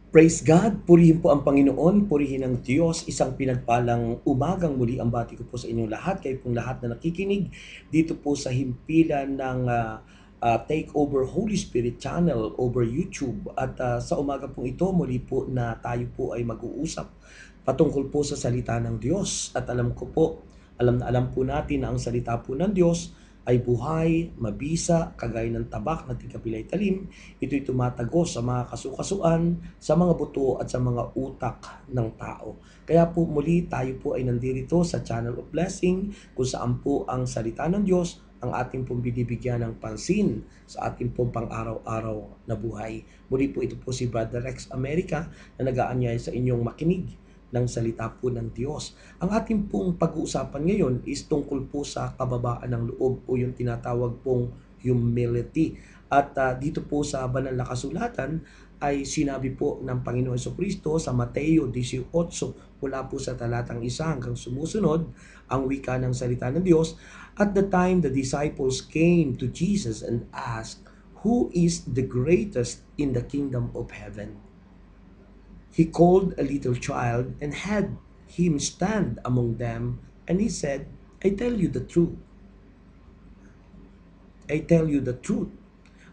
Praise God! Purihin po ang Panginoon, purihin ang Diyos. Isang pinagpalang umagang muli ang bati ko po sa inyong lahat. Kayo pong lahat na nakikinig dito po sa himpilan ng Take Over Holy Spirit channel over YouTube. At sa umaga pong ito, muli po na tayo po ay mag-uusap patungkol po sa salita ng Diyos. At alam ko po, alam na alam po natin na ang salita po ng Diyos ay buhay, mabisa, kagaya ng tabak na tigapilay talim. Ito'y tumatagos sa mga kasukasuan, sa mga buto at sa mga utak ng tao. Kaya po muli tayo po ay nandito sa Channel of Blessing kung saan po ang salita ng Diyos ang ating pong binibigyan ng pansin sa ating pong pang-araw-araw na buhay. Muli po ito po si Brother Rex America na nag-aanyaya sa inyong makinig ng salita po ng Diyos. Ang ating pong pag-uusapan ngayon is tungkol po sa kababaan ng loob o yung tinatawag pong humility. At dito po sa banal na kasulatan ay sinabi po ng Panginoon Jesucristo sa Mateo 18 mula po sa talatang 1 hanggang sumusunod ang wika ng salita ng Diyos. At the time the disciples came to Jesus and asked, "Who is the greatest in the kingdom of heaven?" He called a little child and had him stand among them, and he said, I tell you the truth. I tell you the truth.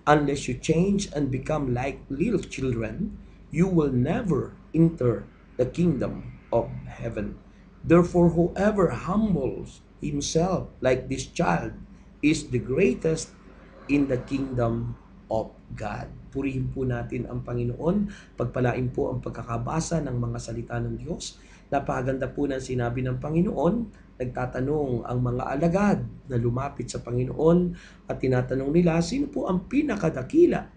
Unless you change and become like little children, you will never enter the kingdom of heaven. Therefore, whoever humbles himself like this child is the greatest in the kingdom of God. Purihin po natin ang Panginoon. Pagpalain po ang pagkakabasa ng mga salita ng Diyos. Napakaganda po ng sinabi ng Panginoon. Nagtatanong ang mga alagad na lumapit sa Panginoon at tinatanong nila, sino po ang pinakadakila?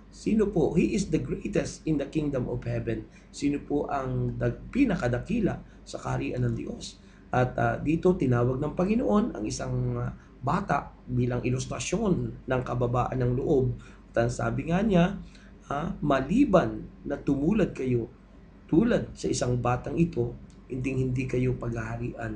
Sino po? He is the greatest in the kingdom of heaven. Sino po ang pinakadakila sa kaharian ng Diyos? At dito tinawag ng Panginoon ang isang bata bilang ilustrasyon ng kababaan ng loob. At sabi nga niya, maliban na tumulad kayo tulad sa isang batang ito, hindi kayo paghaharian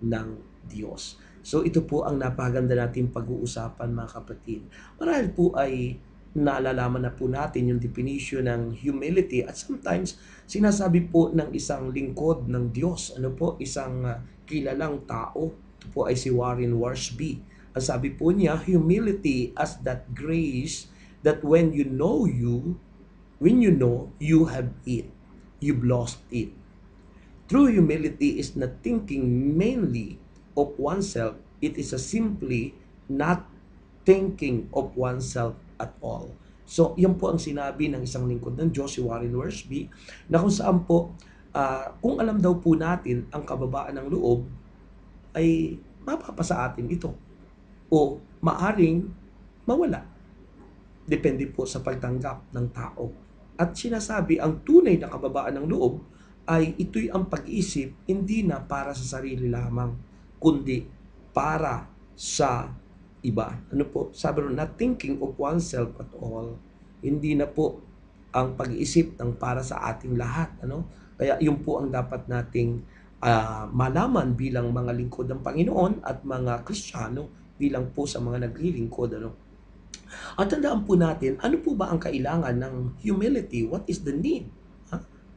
ng Diyos. So ito po ang napaganda natin pag-uusapan mga kapatid. Marahil po ay naalalaman na po natin yung definition ng humility at sometimes sinasabi po ng isang lingkod ng Diyos, isang kilalang tao. Ito po ay si Warren Wiersbe. Ang sabi po niya, humility as that grace that when you know you have it, you've lost it. True humility is not thinking mainly of oneself. It is simply not thinking of oneself at all. So, yan po ang sinabi ng isang lingkod ng Diyos, si Warren Wiersbe, na kung saan po, kung alam daw po natin ang kababaan ng loob, ay mapapasa atin ito. O maaring mawala. Depende po sa pagtanggap ng tao. At sinasabi, ang tunay na kababaan ng loob ay ito'y ang pag-iisip hindi na para sa sarili lamang, kundi para sa iba. Ano po? Sabi rin, not thinking of oneself at all. Hindi na po ang pag-iisip ng para sa ating lahat. Kaya yun po ang dapat nating malaman bilang mga lingkod ng Panginoon at mga Kristiyano bilang po sa mga naglilingkod. At tandaan po natin, ano po ba ang kailangan ng humility? What is the need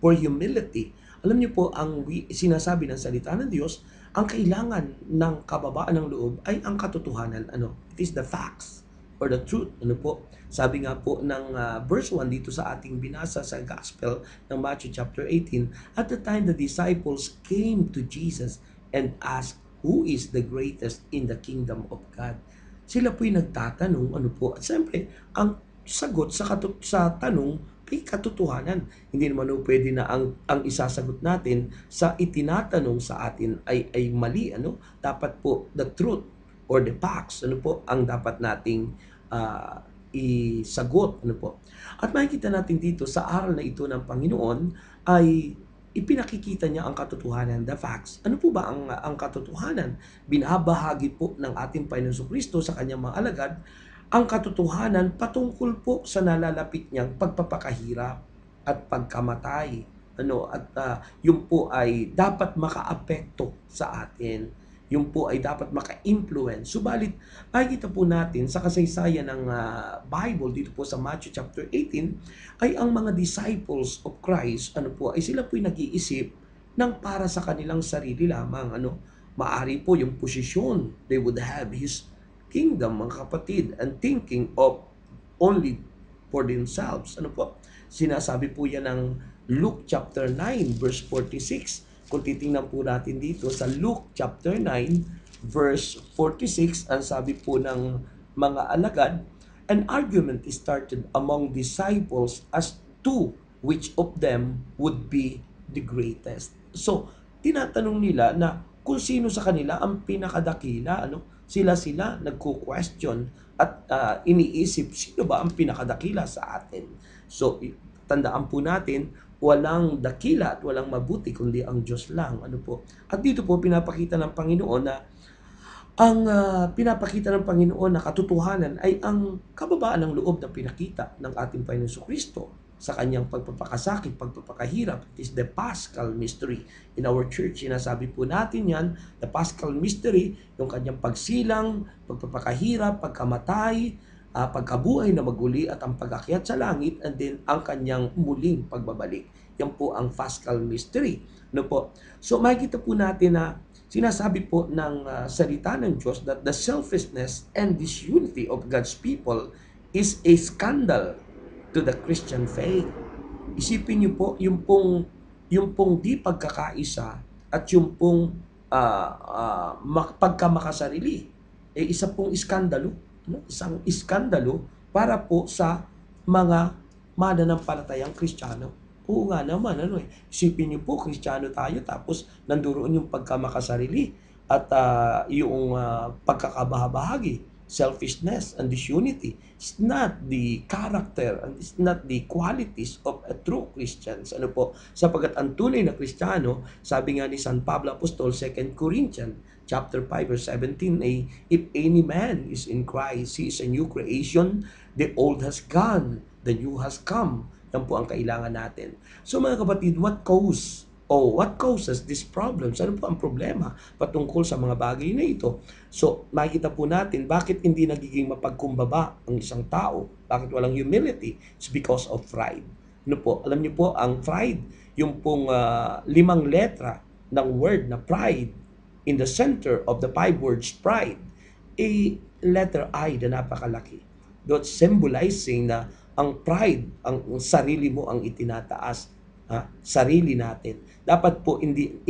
for humility? Alam niyo po, ang sinasabi ng salita ng Diyos, ang kailangan ng kababaan ng loob ay ang katotohanan. It is the facts or the truth. Sabi nga po ng verse 1 dito sa ating binasa sa Gospel ng Matthew chapter 18, at the time the disciples came to Jesus and asked, who is the greatest in the kingdom of God? Sila po'y nagtatanong, at siyempre, ang sagot sa tanong ay katotohanan. Hindi naman pwede na ang isasagot natin sa itinatanong sa atin ay mali. Dapat po the truth or the facts, ang dapat nating isagot. At makikita natin dito sa aral na ito ng Panginoon ay ipinakikita niya ang katotohanan, the facts. Ano po ba ang katotohanan? Binabahagi po ng ating Panginoon Kristo sa kanyang mga alagad ang katotohanan patungkol po sa nalalapit niyang pagpapakahirap at pagkamatay. Yun po ay dapat makaapekto sa atin. Yun po ay dapat maka-influence. Subalit, makikita po natin sa kasaysayan ng Bible dito po sa Matthew chapter 18 ay ang mga disciples of Christ, ano po, ay sila po nag-iisip ng para sa kanilang sarili lamang. Maari po yung posisyon, they would have His kingdom, mga kapatid, and thinking of only for themselves. Ano po? Sinasabi po yan ng Luke chapter 9 verse 46. Kung titingnan po natin dito sa Luke chapter 9 verse 46, ang sabi po ng mga alagad, an argument is started among disciples as to which of them would be the greatest. So, tinatanong nila na kung sino sa kanila ang pinakadakila, sila nagko-question at iniisip sino ba ang pinakadakila sa atin. So, tandaan po natin, walang dakila at walang mabuti kundi ang Diyos lang. At dito po pinapakita ng Panginoon na ang pinapakita ng Panginoon na katotohanan ay ang kababaan ng loob na pinakita ng ating Panginoon Kristo sa kanyang pagpapakasakit, pagpapakahirap. It is the Paschal Mystery. In our church, sinasabi po natin yan, the Paschal Mystery, yung kanyang pagsilang, pagpapakahirap, pagkamatay, pagkabuhay na maguli at ang pag-akyat sa langit, and then ang kanyang muling pagbabalik. Yan po ang Paschal Mystery. So makikita po natin na sinasabi po ng salita ng Diyos that the selfishness and disunity of God's people is a scandal to the Christian faith. Isipin niyo po, yung pong di pagkakaisa at yung pong pagkamakasarili, isa pong iskandalo, isang iskandalo para po sa mga mananampalatayang Kristiyano. Oo nga naman, isipin niyo po, Kristiyano tayo, tapos nanduroon yung pagkamakasarili at yung pagkakabahabahagi, selfishness and disunity. It's not the character and it's not the qualities of a true Christians. Sapagkat ang tunay na Kristiyano, sabi nga ni San Pablo Apostol, 2 Corinthians chapter 5 verse 17, if any man is in Christ, he is a new creation, the old has gone, the new has come. Yan po ang kailangan natin. So mga kapatid, what causes these problems? Ano po ang problema patungkol sa mga bagay na ito? So, makikita po natin bakit hindi nagiging mapagkumbaba ang isang tao. Bakit walang humility? It's because of pride. Alam niyo po, ang pride, yung pong 5 letra ng word na pride, in the center of the 5 words pride, a letter I na napakalaki. That's symbolizing na ang pride, ang sarili mo ang itinataas. Sarili natin. Dapat po hindi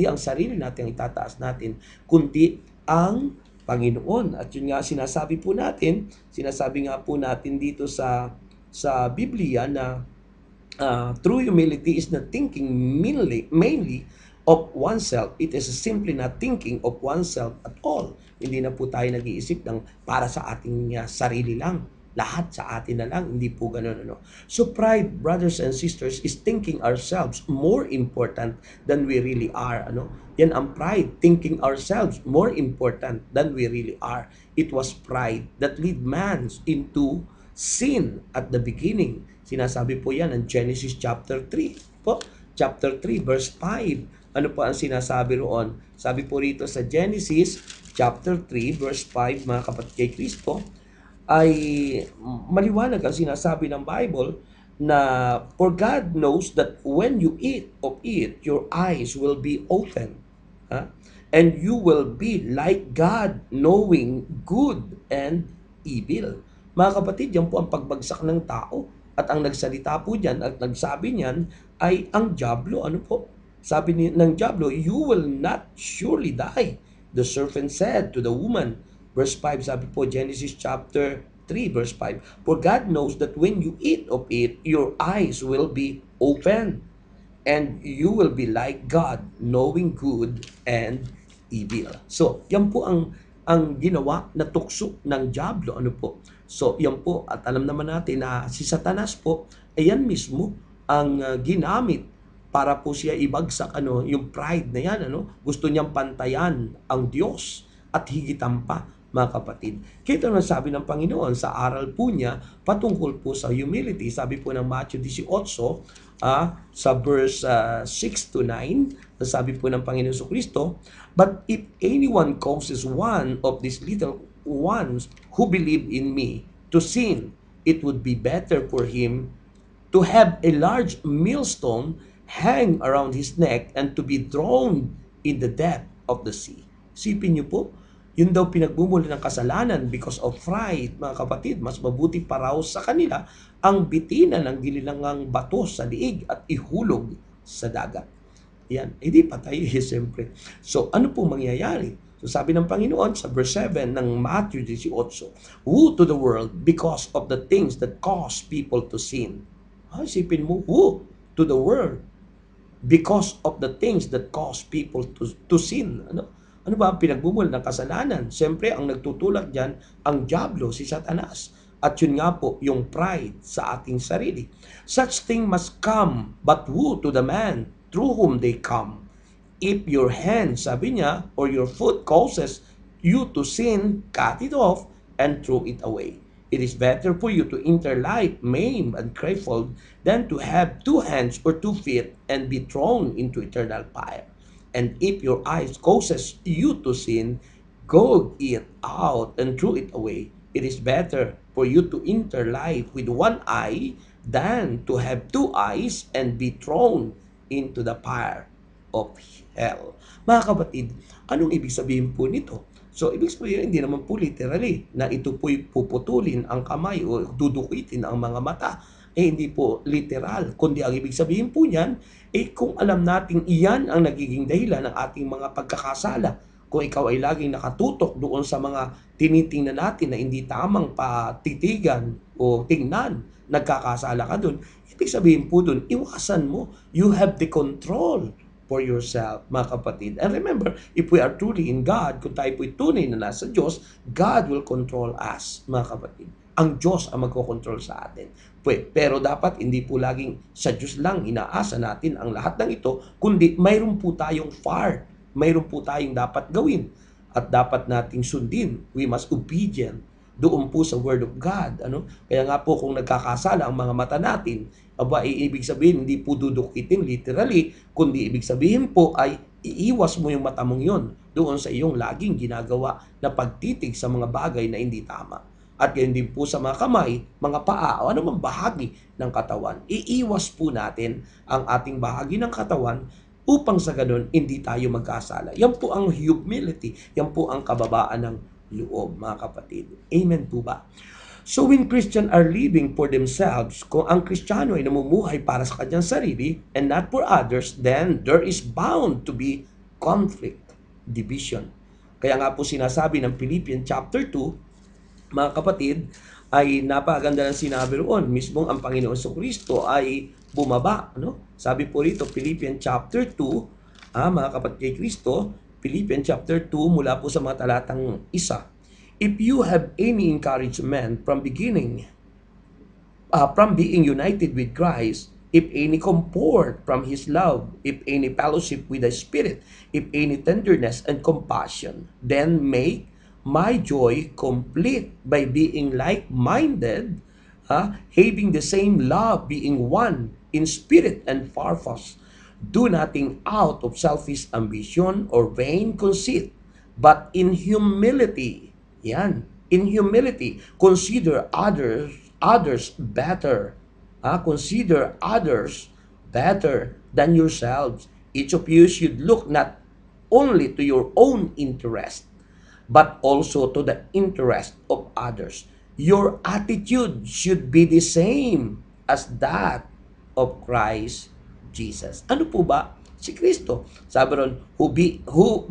ang sarili natin ang itataas natin, kundi ang Panginoon. At yun nga sinasabi nga po natin dito sa Biblia na true humility is not thinking mainly of oneself. It is simply not thinking of oneself at all. Hindi na po tayo nag-iisip ng para sa ating sarili lang. Lahat sa atin na lang, hindi po ganun. So pride, brothers and sisters, is thinking ourselves more important than we really are. Yan ang pride, thinking ourselves more important than we really are. It was pride that lead man into sin at the beginning. Sinasabi po yan ng Genesis chapter 3. Chapter 3 verse 5. Ano po ang sinasabi roon? Sabi po rito sa Genesis chapter 3 verse 5, mga kapatid kay Kristo, ay maliwanag ang sinasabi ng Bible na for God knows that when you eat of it, your eyes will be open. And you will be like God, knowing good and evil. Mga kapatid, yan po ang pagbagsak ng tao. At ang nagsalita po dyan at nagsabi niyan ay ang dyablo. Sabi ng dyablo, you will not surely die. The serpent said to the woman, verse 5, sabi po, Genesis chapter 3, verse 5, for God knows that when you eat of it, your eyes will be open, and you will be like God, knowing good and evil. So, yan po ang ginawa na tukso ng dyablo. So, yan po, at alam naman natin na si Satanas po, ayan mismo ang ginamit para po siya ibagsak yung pride na yan. Gusto niyang pantayan ang Diyos at higitan pa mga kapatid. Kaya ito naman sabi ng Panginoon sa aral po niya patungkol po sa humility. Sabi po ng Matthew 18, sa verse 6 to 9, sabi po ng Panginoon Kristo, "But if anyone causes one of these little ones who believe in me to sin, it would be better for him to have a large millstone hang around his neck and to be thrown in the depth of the sea." Sipin niyo po, yun daw pinagbumuli ng kasalanan because of pride, mga kapatid. Mas mabuti pa raw sa kanila ang bitina ng gililangang bato sa liig at ihulog sa dagat. Yan, hindi patay siyempre. So, ano pong mangyayari? So, sabi ng Panginoon sa verse 7 ng Matthew 18, "Woe to the world because of the things that cause people to sin." Isipin mo, woe to the world because of the things that cause people to sin. Ano ba ang pinagbumul ng kasalanan? Siyempre, ang nagtutulak dyan, ang diablo, si Satanas. At yun nga po, yung pride sa ating sarili. "Such thing must come, but woe to the man through whom they come. If your hand," sabi niya, "or your foot causes you to sin, cut it off and throw it away. It is better for you to enter life maimed and crippled than to have 2 hands or 2 feet and be thrown into eternal fire. And if your eyes causes you to sin, gouge it out and throw it away. It is better for you to enter life with 1 eye than to have 2 eyes and be thrown into the fire of hell." Mga kapatid, anong ibig sabihin po nito? So, ibig sabihin, hindi naman po literally na ito po'y puputulin ang kamay o dudukitin ang mga mata. Hindi po literal. Kundi ang ibig sabihin po niyan, kung alam nating iyan ang nagiging dahilan ng ating mga pagkakasala, kung ikaw ay laging nakatutok doon sa mga tinitingnan natin na hindi tamang patitigan o tingnan, nagkakasala ka doon, ibig sabihin po doon, iwasan mo. You have the control for yourself, mga kapatid. And remember, if we are truly in God, kung tayo po'y tunay na nasa Diyos, God will control us, mga kapatid. Ang Diyos ang magkocontrol sa atin. Pero dapat hindi po laging sa Diyos lang inaasa natin ang lahat ng ito, kundi mayroon po tayong part, mayroon po tayong dapat gawin at dapat nating sundin. We must obedient doon po sa Word of God. Kaya nga po kung nagkakasala ang mga mata natin, ibig sabihin hindi po dudukitin literally, kundi ibig sabihin po ay iiwas mo yung mata mong yun doon sa iyong laging ginagawa na pagtitig sa mga bagay na hindi tama. At gayon din po sa mga kamay, mga paa, o anumang bahagi ng katawan. Iiwas po natin ang ating bahagi ng katawan upang sa ganun hindi tayo magkasala. Yan po ang humility. Yan po ang kababaan ng loob, mga kapatid. Amen po ba? So when Christians are living for themselves, kung ang Kristiyano ay namumuhay para sa kanyang sarili and not for others, then there is bound to be conflict, division. Kaya nga po sinasabi ng Philippians chapter 2, mga kapatid, ay napakaganda ng sinabi roon. Mismong ang Panginoon Kristo ay bumaba. Sabi po rito, Philippians chapter 2, mga kapatid kay Kristo, Philippians chapter 2, mula po sa mga talatang 1. "If you have any encouragement from being united with Christ, if any comfort from His love, if any fellowship with the Spirit, if any tenderness and compassion, then make my joy complete by being like-minded, having the same love, being one in spirit and purpose. Do nothing out of selfish ambition or vain conceit, but in humility," yan, "in humility, consider others better. Consider others better than yourselves. Each of you should look not only to your own interest, but also to the interest of others. Your attitude should be the same as that of Christ Jesus." Ano po ba? Si Kristo. Sabi ron, who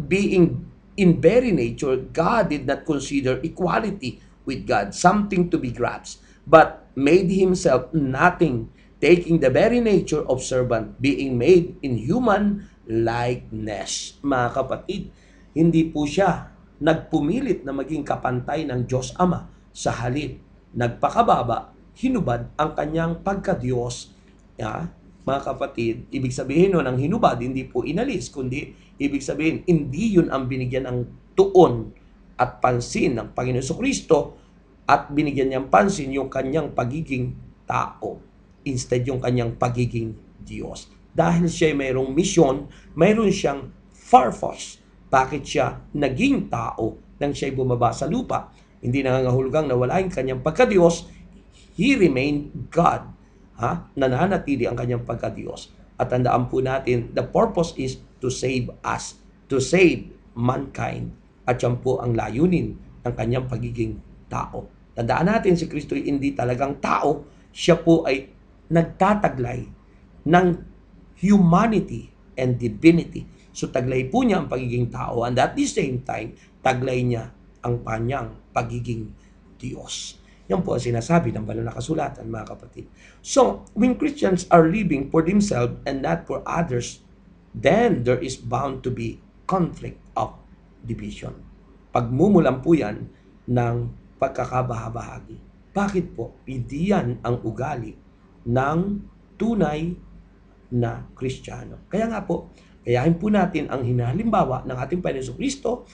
being in very nature, God did not consider equality with God something to be grasped, but made Himself nothing, taking the very nature of servant, being made in human likeness. Mga kapatid, hindi po siya nagpumilit na maging kapantay ng Diyos Ama. Sa halip, nagpakababa, hinubad ang kanyang pagka-Diyos. Mga kapatid, ibig sabihin nun, ang hinubad, hindi po inalis, kundi ibig sabihin, hindi yun ang binigyan ng tuon at pansin ng Panginoon Kristo at binigyan niyang pansin yung kanyang pagiging tao instead yung kanyang pagiging Diyos. Dahil siya ay mayroong misyon, mayroon siyang purpose. Bakit siya naging tao nang siya ay bumaba sa lupa? Hindi nangangahulugang nawala yung kanyang pagka-Diyos. He remained God. Nananatili ang kanyang pagka-Diyos. At tandaan po natin, the purpose is to save us, to save mankind. At yan po ang layunin ng kanyang pagiging tao. Tandaan natin, si Kristo ay hindi talagang tao. Siya po ay nagtataglay ng humanity and divinity. So taglay po niya ang pagiging tao, and at the same time, taglay niya ang kanyang pagiging Diyos. Yan po ang sinasabi ng banal na kasulatan, mga kapatid. So, when Christians are living for themselves and not for others, then there is bound to be conflict of division. Pagmumulan po yan ng pagkakabahabahagi. Bakit po? Hindi yan ang ugali ng tunay na Kristiyano. Kaya nga po, kayahin po natin ang hinahalimbawa ng ating Panginoon Kristo.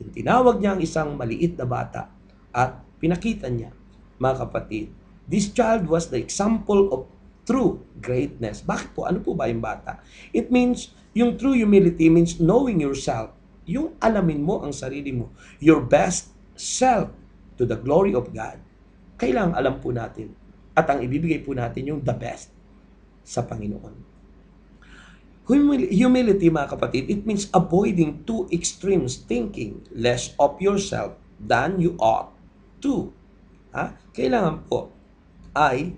Tinawag niya ang isang maliit na bata at pinakita niya, mga kapatid, this child was the example of true greatness. Bakit po? Ano po ba yung bata? It means, yung true humility means knowing yourself. Yung alamin mo ang sarili mo. Your best self to the glory of God. Kailangang alam po natin. At ang ibibigay po natin yung the best sa Panginoon. Humility, mga kapatid, it means avoiding two extremes, thinking less of yourself than you ought to. Kailangan po ay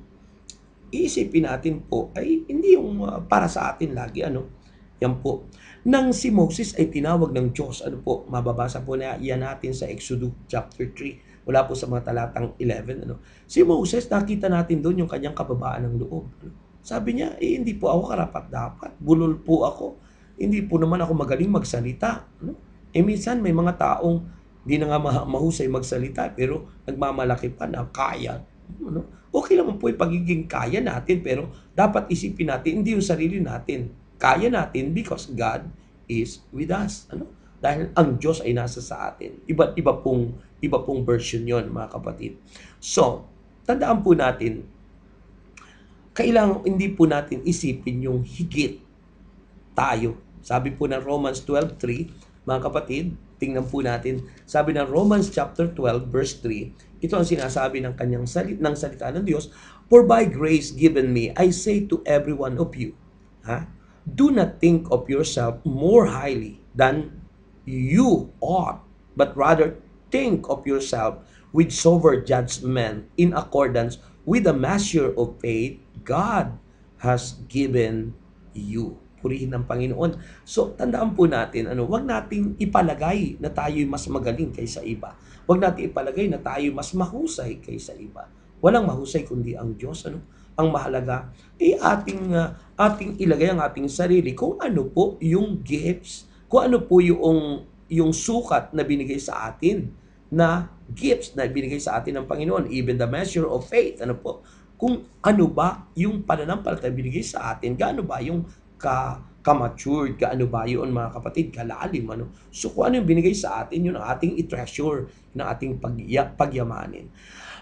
iisipin natin po ay hindi yung para sa atin lagi, yan po. Nang si Moses ay tinawag ng Diyos, mababasa po na yan natin sa Exodus chapter 3, wala po sa mga talatang 11, Si Moses, nakita natin doon yung kanyang kababaan ng loob. Sabi niya, hindi po ako karapat-dapat, bulol po ako, hindi po naman ako magaling magsalita. Minsan may mga taong di na nga mahusay magsalita, pero nagmamalaki pa na kaya. Okay naman po yung pagiging kaya natin, pero dapat isipin natin, hindi yung sarili natin. Kaya natin because God is with us. Dahil ang Diyos ay nasa sa atin. Iba pong version yon, mga kapatid. So, tandaan po natin, kailangan hindi po natin isipin yung higit tayo. Sabi po ng Romans 12:3, mga kapatid, tingnan po natin, sabi ng Romans chapter 12 verse 3, ito ang sinasabi ng kanyang salita ng Diyos, for by grace given me, I say to every one of you, do not think of yourself more highly than you ought, but rather think of yourself with sober judgment in accordance with the measure of faith God has given you. Purihin ng Panginoon. So, tandaan po natin, wag nating ipalagay na tayo mas magaling kaysa iba. Wag nating ipalagay na tayo mas mahusay kaysa iba. Walang mahusay kundi ang Diyos. Ang mahalaga, ating ilagay ang ating sarili kung ano po yung gifts, kung ano po yung sukat na binigay sa atin, na gifts na binigay sa atin ng Panginoon, even the measure of faith, kung ano ba yung pananampalataya binigay sa atin, gaano ba yung ka-matured, gaano ba yun, mga kapatid, kalalim, So, kung ano yung binigay sa atin, yun ang ating i-treasure, yun ang ating pagyamanin.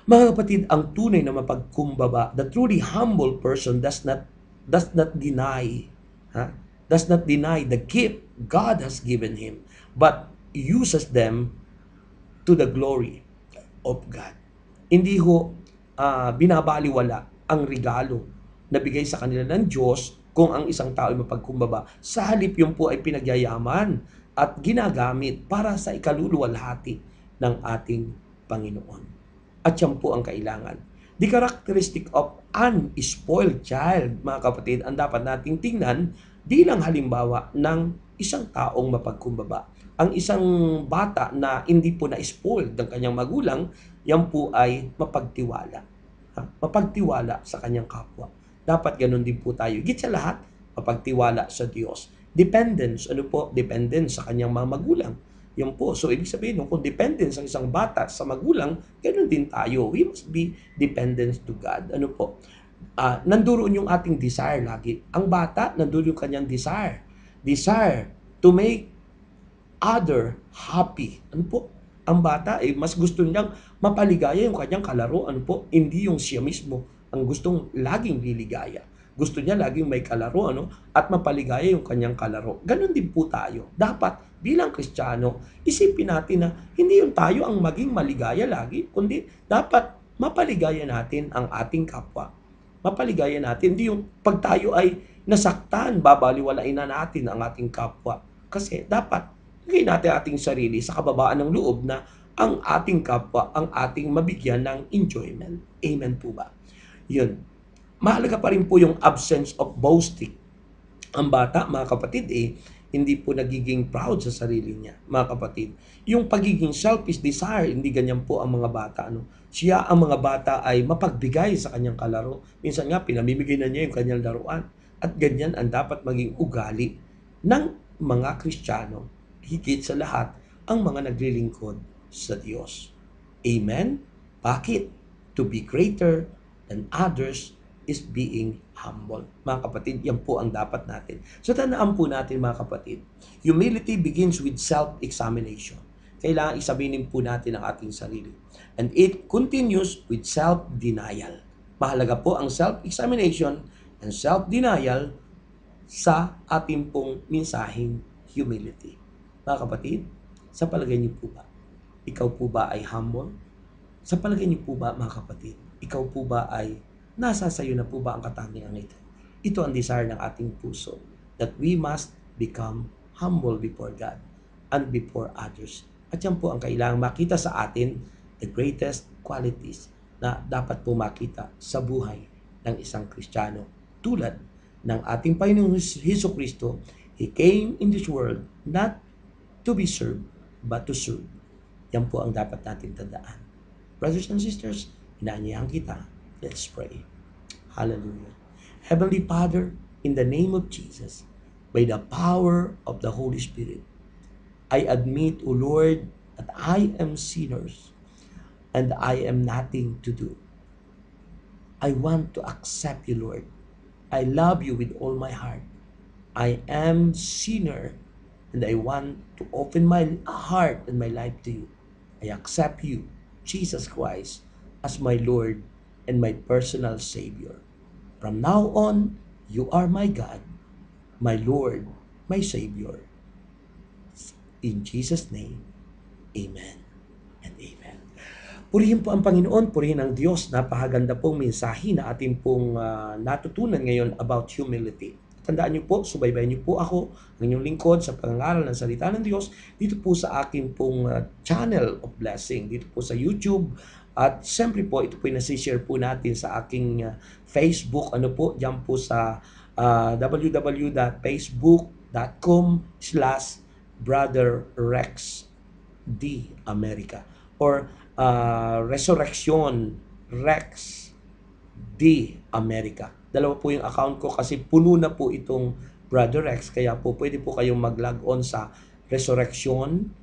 Mga kapatid, ang tunay na mapagkumbaba, the truly humble person does not deny the gift God has given him, but uses them to the glory of God. Hindi ho binabaliwala ang regalo na bigay sa kanila ng Diyos kung ang isang tao ay mapagkumbaba. Sa halip yun po ay pinagyayaman at ginagamit para sa ikaluluwalhati ng ating Panginoon. At yan po ang kailangan. The characteristic of an spoiled child, mga kapatid, ang dapat nating tingnan di lang halimbawa ng isang taong mapagkumbaba. Ang isang bata na hindi po na-spoiled ng kanyang magulang, yan po ay mapagtiwala. Mapagtiwala sa kanyang kapwa. Dapat ganun din po tayo. Higit sa lahat, mapagtiwala sa Diyos. Dependence, Dependence sa kanyang mga magulang. Yan po. So, ibig sabihin, kung dependence ang isang bata sa magulang, ganun din tayo. We must be dependent to God. Nanduroon yung ating desire lagi. Ang bata, nanduroon yung kanyang desire. Desire to make other happy. Ang bata ay mas gusto niyang mapaligaya yung kanyang kalaro, ano po, hindi yung siya mismo ang gustong laging liligaya. Gusto niya laging may kalaro, ano, at mapaligaya yung kanyang kalaro. Ganon din po tayo. Dapat bilang Kristiyano, isipin natin na hindi yung tayo ang maging maligaya lagi, kundi dapat mapaligaya natin ang ating kapwa. Mapaligaya natin, hindi yung pag tayo ay nasaktan, babaliwalain na natin ang ating kapwa. Kasi dapat lagay natin ating sarili sa kababaan ng loob na ang ating kapwa ang ating mabigyan ng enjoyment. Amen po ba? Yun. Mahalaga pa rin po yung absence of boasting. Ang bata, mga kapatid, hindi po nagiging proud sa sarili niya, mga kapatid. Yung pagiging selfish desire, hindi ganyan po ang mga bata. Ano? Siya, ang mga bata ay mapagbigay sa kanyang kalaro. Minsan nga, pinamimigay na niya yung kanyang laruan. At ganyan ang dapat maging ugali ng mga Kristiyano. Higit sa lahat, ang mga naglilingkod sa Diyos. Amen? Bakit? To be greater than others is being humble. Mga kapatid, yan po ang dapat natin. So tandaan po natin mga kapatid, humility begins with self-examination. Kailangan isabinin po natin ang ating sarili. And it continues with self-denial. Mahalaga po ang self-examination and self-denial sa ating pong mensaheng humility. Mga kapatid, sa palagay niyo po ba, ikaw po ba ay humble? Sa palagay niyo po ba, mga kapatid, ikaw po ba ay nasa sayo na po ba ang katangian ito? Ito ang desire ng ating puso, that we must become humble before God and before others. At yan po ang kailangang makita sa atin, the greatest qualities na dapat po makita sa buhay ng isang Kristiyano. Tulad ng ating Panginoong Hesus-Kristo, He came in this world not to be served, but to serve. Yan po ang dapat natin tandaan. Brothers and sisters, inaanyayahan kita. Let's pray. Hallelujah. Heavenly Father, in the name of Jesus, by the power of the Holy Spirit, I admit, O Lord, that I am sinners and I am nothing to do. I want to accept you, Lord. I love you with all my heart. I am sinner and I want to open my heart and my life to you. I accept you, Jesus Christ, as my Lord and my personal Savior. From now on, you are my God, my Lord, my Savior. In Jesus' name, Amen and Amen. Purihin po ang Panginoon, purihin ang Diyos. Napakaganda pong mensahe na ating pong natutunan ngayon about humility. Tandaan niyo po, subaybayan niyo po ako, ang inyong lingkod sa pangangaral ng salita ng Diyos, dito po sa aking pong channel of blessing, dito po sa YouTube. At siyempre po, ito po yung nasishare po natin sa aking Facebook, ano po, dyan po sa www.facebook.com/Brother Rex D. America or Resurrection Rex D. America. Dalawa po yung account ko kasi puno na po itong Brother Rex. Kaya po pwede po kayong mag-log on sa Resurrection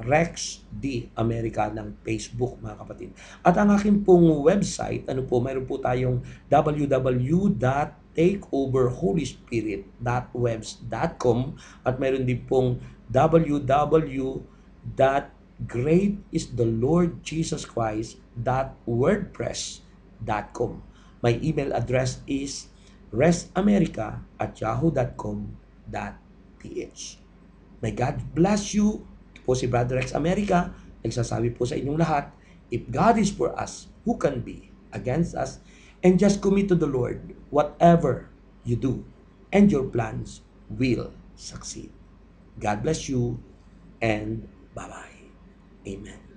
Rex D. America ng Facebook, mga kapatid. At ang aking pong website, ano po, mayroon po tayong www.takeoverholyspirit.webs.com at mayroon din pong www.greatistheLordJesusChrist.wordpress.com. My email address is restamerica@yahoo.com.ph. May God bless you. Ito po si Brother Rex America. Nagsasabi po sa inyong lahat, if God is for us, who can be against us? And just commit to the Lord whatever you do, and your plans will succeed. God bless you, and bye-bye. Amen.